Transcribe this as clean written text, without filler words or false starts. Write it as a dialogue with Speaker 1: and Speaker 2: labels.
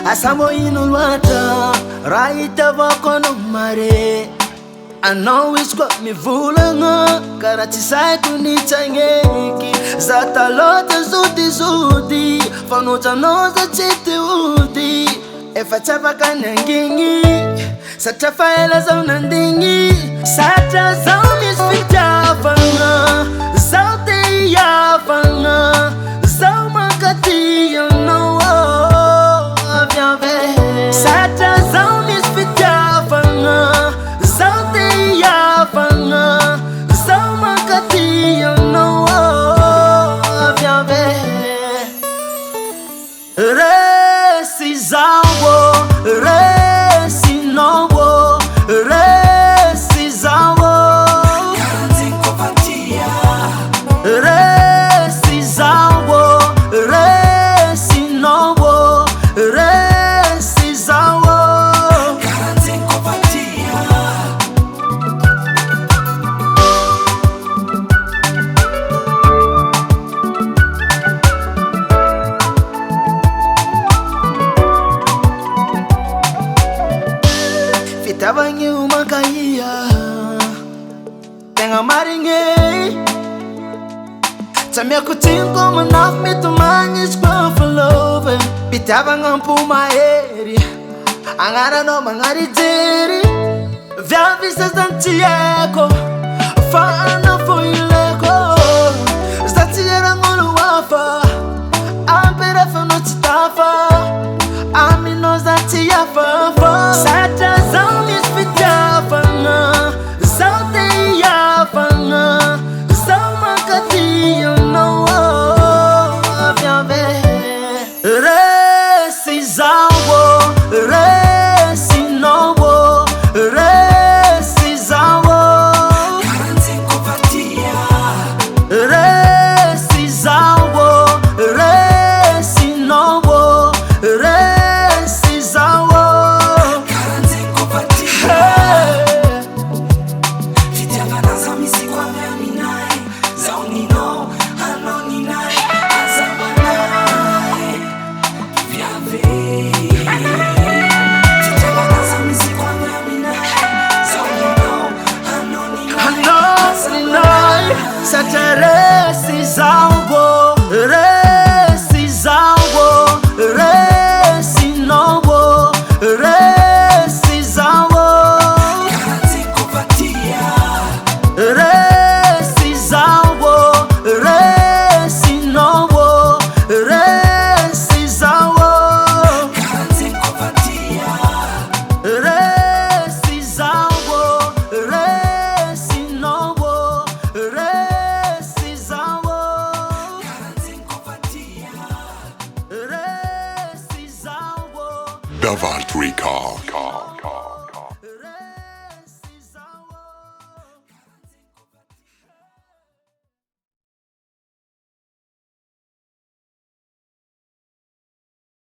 Speaker 1: Asamo ino luata Raita vakono mare I know it's got me vulanga Karati saitu ni changeki Zata lota zudi Fanuta noza chiti udi Efa chapa kanyangingi Sata faela za unandingi Sata za umisfita fanga Zaute ya fanga Za makati you know Sata za umisfita fanga Zaute ya fanga Za makati you know Resi zawo Resi nowo Resi zawo
Speaker 2: Garanti kopatia
Speaker 1: Resi zawo Resi nowo Resi zawo
Speaker 2: Garanti kopatia
Speaker 1: Fitabangi umakaya Tenga maringe Tamia kutinko manaf mitumani skwa for love Bitabanga mpuma eri Angara no mangari teri Vya visas dantieko Faana foileko Zatiera ngulu wafa Ampere fano titafa Amino zatia fafa Sata zaumis fita fanga Zaute ya fanga Zaumakati you know Resi zawo Resi nowo Resi zawo
Speaker 2: Garanti kopatia
Speaker 1: Resi zawo Resi nowo Resi zawo
Speaker 2: Garanti kopatia
Speaker 1: Hey.
Speaker 2: Fitiavana za misi kwa meaminai Zaunino anoninai Azamanai Viave Fitiavana za misi kwa meaminai Zaunino anoninai
Speaker 1: Sata resi zawo Resi zawo Resi nowo Resi zawo
Speaker 2: Garanti kopatia
Speaker 1: Resi zawo Resi nowo Resi zawo
Speaker 2: Garanti kopatia
Speaker 1: Resi zawo Resi nowo Resi zawo
Speaker 2: Garanti kopatia
Speaker 1: Resi zawo
Speaker 3: Davalt Recall.